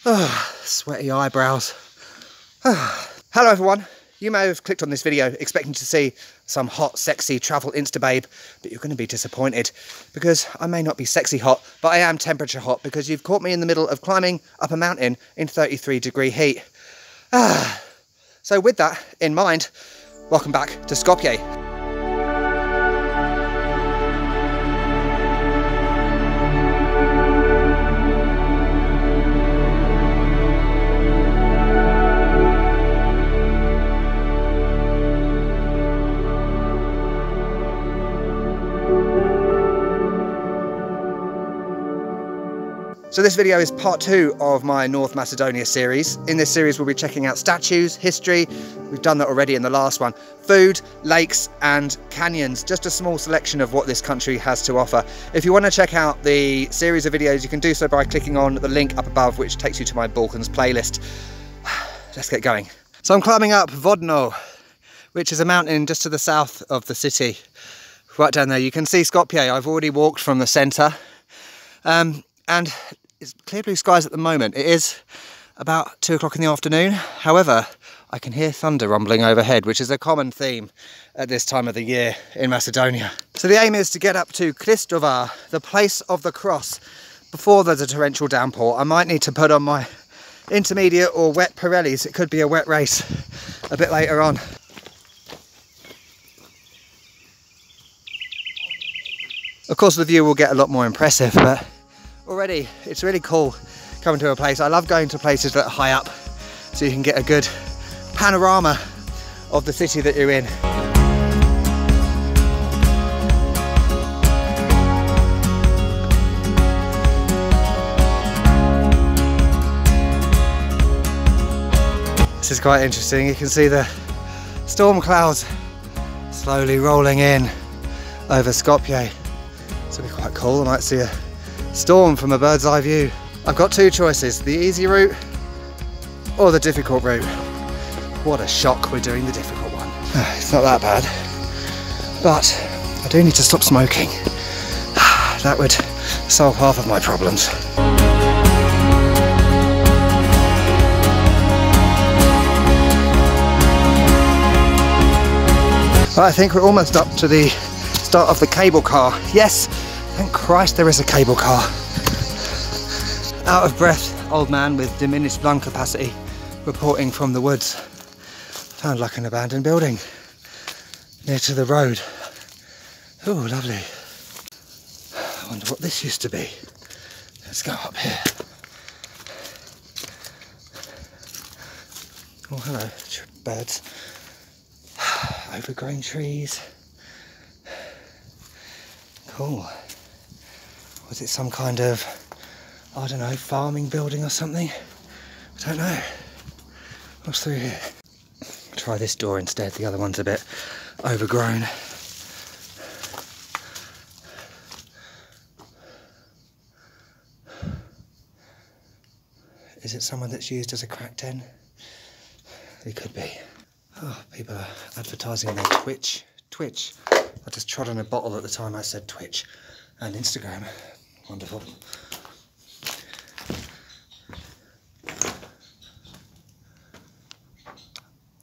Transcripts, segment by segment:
Sweaty eyebrows. Hello everyone. You may have clicked on this video expecting to see some hot, sexy travel insta-babe, but you're going to be disappointed because I may not be sexy hot, but I am temperature hot because you've caught me in the middle of climbing up a mountain in 33-degree heat. So with that in mind, welcome back to Skopje. So this video is part 2 of my North Macedonia series. In this series we'll be checking out statues, history, we've done that already in the last one, food, lakes and canyons, just a small selection of what this country has to offer. If you want to check out the series of videos you can do so by clicking on the link up above which takes you to my Balkans playlist. Let's get going. So I'm climbing up Vodno, which is a mountain just to the south of the city. Right down there you can see Skopje. I've already walked from the centre. And it's clear blue skies at the moment. It is about 2 o'clock in the afternoon. However, I can hear thunder rumbling overhead, which is a common theme at this time of the year in Macedonia. So the aim is to get up to Krstovar, the place of the cross, before there's a torrential downpour. I might need to put on my intermediate or wet Pirellis. It could be a wet race a bit later on. Of course, the view will get a lot more impressive, but already it's really cool coming to a place. I love going to places that are high up so you can get a good panorama of the city that you're in. This is quite interesting. You can see the storm clouds slowly rolling in over Skopje. This will be quite cool. I might see a storm from a bird's eye view. I've got 2 choices, the easy route or the difficult route. What a shock, we're doing the difficult one. It's not that bad, but I do need to stop smoking. That would solve half of my problems. I think we're almost up to the start of the cable car. Yes! Thank Christ there is a cable car. Out of breath, old man with diminished lung capacity, reporting from the woods. Found like an abandoned building near to the road. Oh, lovely. I wonder what this used to be. Let's go up here. Oh, hello, birds. Overgrown trees. Cool. Was it some kind of, I don't know, farming building or something? I don't know. What's through here? Try this door instead, the other one's a bit overgrown. Is it someone that's used as a crack den? It could be. Oh, people are advertising their Twitch. I just trod on a bottle at the time I said Twitch. And Instagram. Wonderful.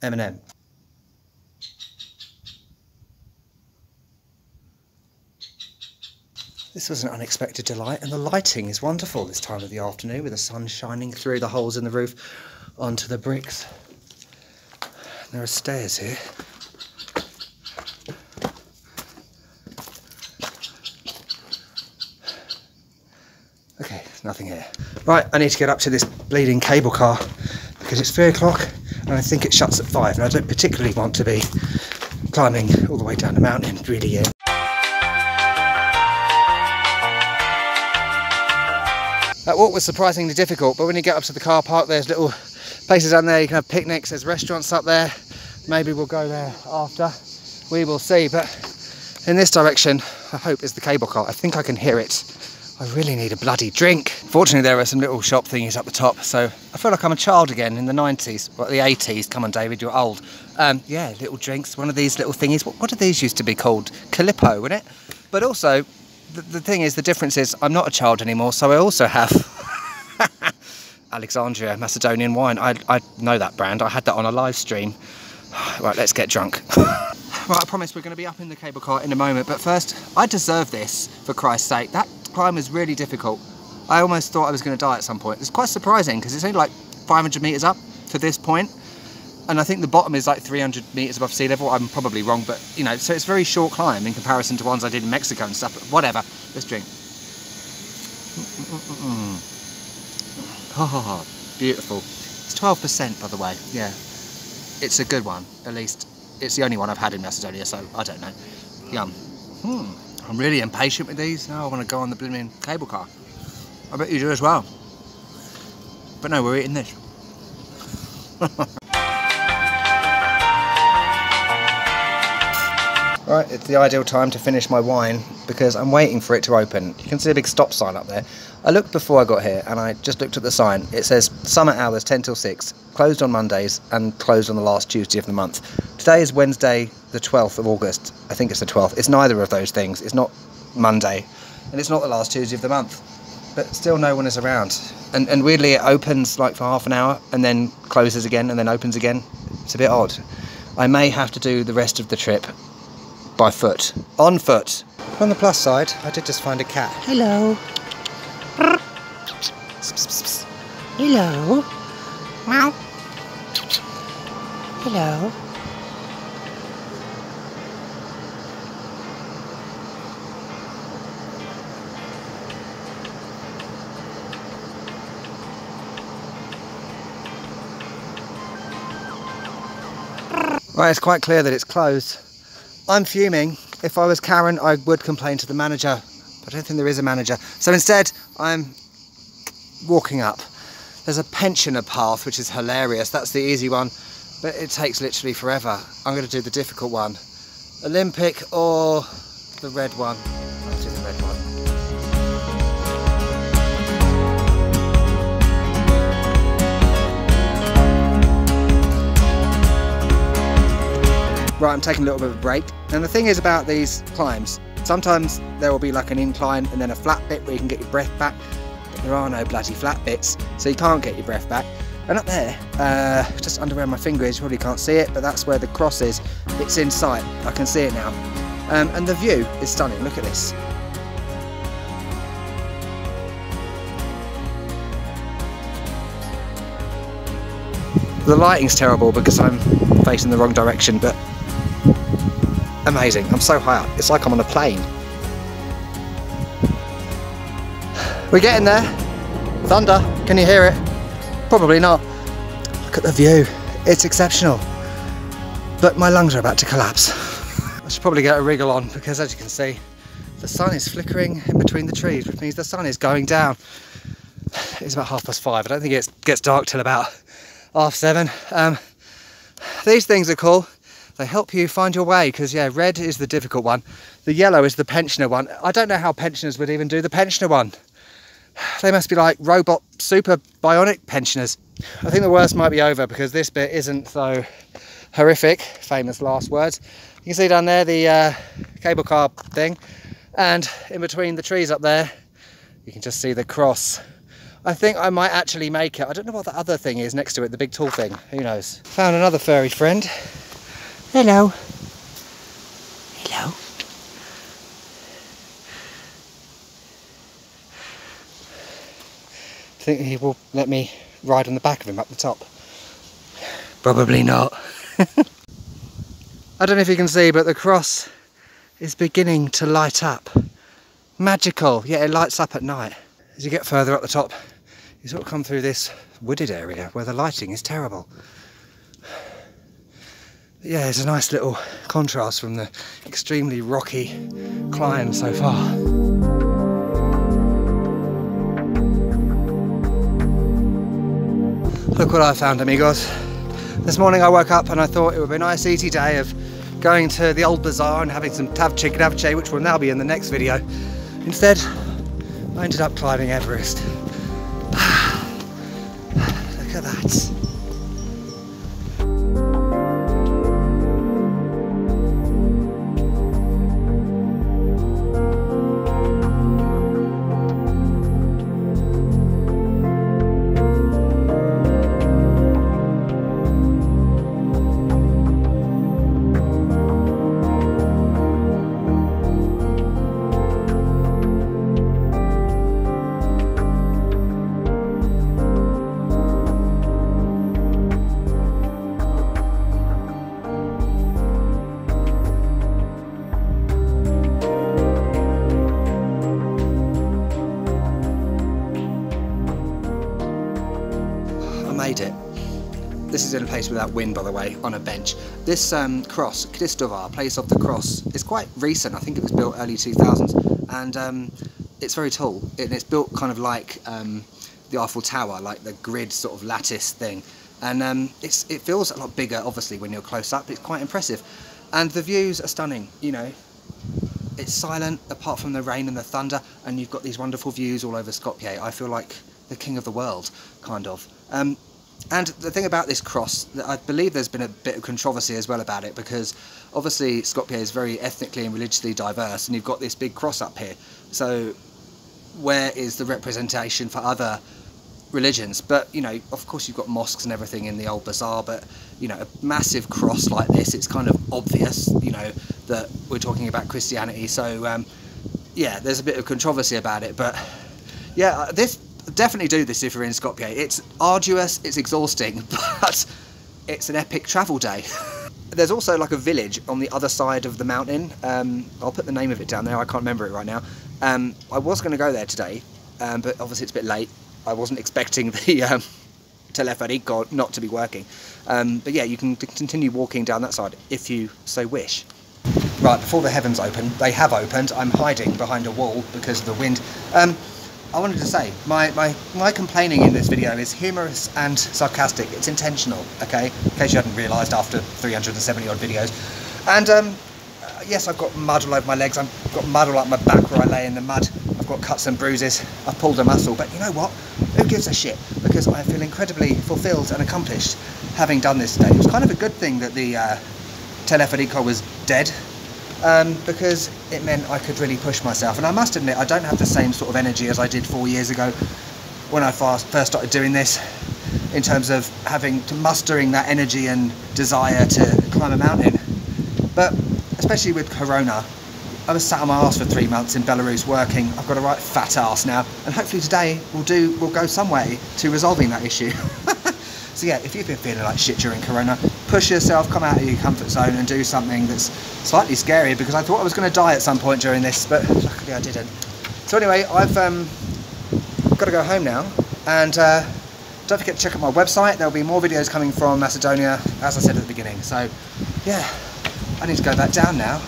M&M. This was an unexpected delight, and the lighting is wonderful this time of the afternoon with the sun shining through the holes in the roof onto the bricks. There are stairs here. Okay, nothing here. Right, I need to get up to this bleeding cable car because it's 3 o'clock and I think it shuts at 5 and I don't particularly want to be climbing all the way down the mountain really in. That walk was surprisingly difficult, but when you get up to the car park there's little places down there, you can have picnics, there's restaurants up there. Maybe we'll go there after, we will see, but in this direction I hope is the cable car. I think I can hear it. I really need a bloody drink. Fortunately there are some little shop thingies up the top, so I feel like I'm a child again in the 90s, well the 80s, come on David, you're old. Yeah, little drinks, one of these little thingies, what did these used to be called? Calippo, wouldn't it? But also, the thing is, the difference is I'm not a child anymore, so I also have Alexandria Macedonian wine. I know that brand. I had that on a live stream. Right, let's get drunk. Right, I promise we're going to be up in the cable car in a moment, but first, I deserve this, for Christ's sake. That climb is really difficult. I almost thought I was going to die at some point. It's quite surprising, because it's only like 500 metres up to this point, and I think the bottom is like 300 metres above sea level. I'm probably wrong, but, you know, so it's a very short climb in comparison to ones I did in Mexico and stuff, but whatever. Let's drink. Oh, beautiful. It's 12%, by the way, yeah. It's a good one, at least. It's the only one I've had in Macedonia, so I don't know. Yum. I'm really impatient with these. Now I want to go on the blooming cable car. I bet you do as well. But no, we're eating this. Right, it's the ideal time to finish my wine because I'm waiting for it to open. You can see a big stop sign up there. I looked before I got here and I just looked at the sign. It says summer hours 10 till 6, closed on Mondays and closed on the last Tuesday of the month. Today is Wednesday the 12th of August. I think it's the 12th. It's neither of those things. It's not Monday and it's not the last Tuesday of the month. But still no one is around. And weirdly it opens like for half an hour and then closes again and then opens again. It's a bit odd. I may have to do the rest of the trip by foot. On foot. On the plus side, I did just find a cat. Hello. Hello. Meow. Hello. Right, it's quite clear that it's closed. I'm fuming. If I was Karen, I would complain to the manager, but I don't think there is a manager. So instead, I'm walking up. There's a pensioner path, which is hilarious. That's the easy one, but it takes literally forever. I'm going to do the difficult one. Olympic or the red one? I'll do the red one. Right, I'm taking a little bit of a break. And the thing is about these climbs, sometimes there will be like an incline and then a flat bit where you can get your breath back, but there are no bloody flat bits, so you can't get your breath back. And up there, just under where my finger is, you probably can't see it, but that's where the cross is. It's in sight, I can see it now. And the view is stunning, look at this. The lighting's terrible because I'm facing the wrong direction, but amazing. I'm so high up. It's like I'm on a plane. We're getting there. Thunder. Can you hear it? Probably not. Look at the view. It's exceptional. But my lungs are about to collapse. I should probably get a wriggle on because, as you can see, the sun is flickering in between the trees, which means the sun is going down. It's about 5:30. I don't think it gets dark till about 7:30. These things are cool. They help you find your way because, yeah, red is the difficult one. The yellow is the pensioner one. I don't know how pensioners would even do the pensioner one. They must be like robot, super bionic pensioners. I think the worst might be over because this bit isn't so horrific. Famous last words. You can see down there the cable car thing. And in between the trees up there, you can just see the cross. I think I might actually make it. I don't know what the other thing is next to it, the big tall thing. Who knows? Found another furry friend. Hello. Hello. Think he will let me ride on the back of him up the top? Probably not. I don't know if you can see, but the cross is beginning to light up. Magical. Yeah, it lights up at night. As you get further up the top, you sort of come through this wooded area where the lighting is terrible. But yeah, it's a nice little contrast from the extremely rocky climb so far. Look what I found, amigos. This morning I woke up and I thought it would be a nice easy day of going to the old bazaar and having some tavche gravche, which will now be in the next video. Instead, I ended up climbing Everest. Look at that. made it. This is in a place without wind, by the way, on a bench. This cross, Krstovar, place of the cross, is quite recent. I think it was built early 2000s, and it's very tall. And it's built kind of like the Eiffel Tower, like the grid sort of lattice thing. And it feels a lot bigger, obviously, when you're close up. It's quite impressive. And the views are stunning, you know. It's silent, apart from the rain and the thunder, and you've got these wonderful views all over Skopje. I feel like the king of the world, kind of. And the thing about this cross, I believe there's been a bit of controversy as well about it, because obviously Skopje is very ethnically and religiously diverse, and you've got this big cross up here. So where is the representation for other religions? But, you know, of course you've got mosques and everything in the old bazaar, but, you know, a massive cross like this, it's kind of obvious, you know, that we're talking about Christianity. So, yeah, there's a bit of controversy about it, but, yeah, definitely do this if you're in Skopje. It's arduous, it's exhausting, but it's an epic travel day. There's also like a village on the other side of the mountain. I'll put the name of it down there, I can't remember it right now. I was going to go there today, but obviously it's a bit late. I wasn't expecting the teleferico not to be working. But yeah, you can continue walking down that side if you so wish. Right, before the heavens open, they have opened. I'm hiding behind a wall because of the wind. I wanted to say, my complaining in this video is humorous and sarcastic. It's intentional, okay? In case you hadn't realised after 370 odd videos. And yes, I've got mud all over my legs. I've got mud all up my back where I lay in the mud. I've got cuts and bruises. I've pulled a muscle, but you know what? Who gives a shit? Because I feel incredibly fulfilled and accomplished having done this today. It was kind of a good thing that the teleferico was dead, because it meant I could really push myself. And I must admit, I don't have the same sort of energy as I did 4 years ago when I first started doing this, in terms of mustering that energy and desire to climb a mountain. But especially with Corona, I was sat on my arse for 3 months in Belarus working. I've got a right fat arse now, and hopefully today we'll go some way to resolving that issue. So yeah, if you've been feeling like shit during Corona, push yourself, come out of your comfort zone and do something that's slightly scary, because I thought I was going to die at some point during this, but luckily I didn't. So anyway, I've got to go home now, and don't forget to check out my website. There'll be more videos coming from Macedonia, as I said at the beginning. So yeah, I need to go back down now.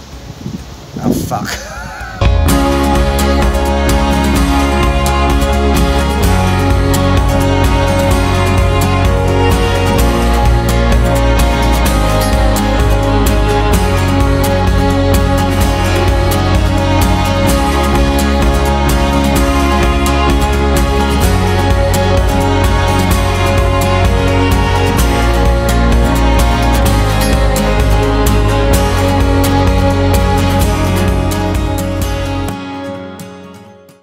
Oh fuck.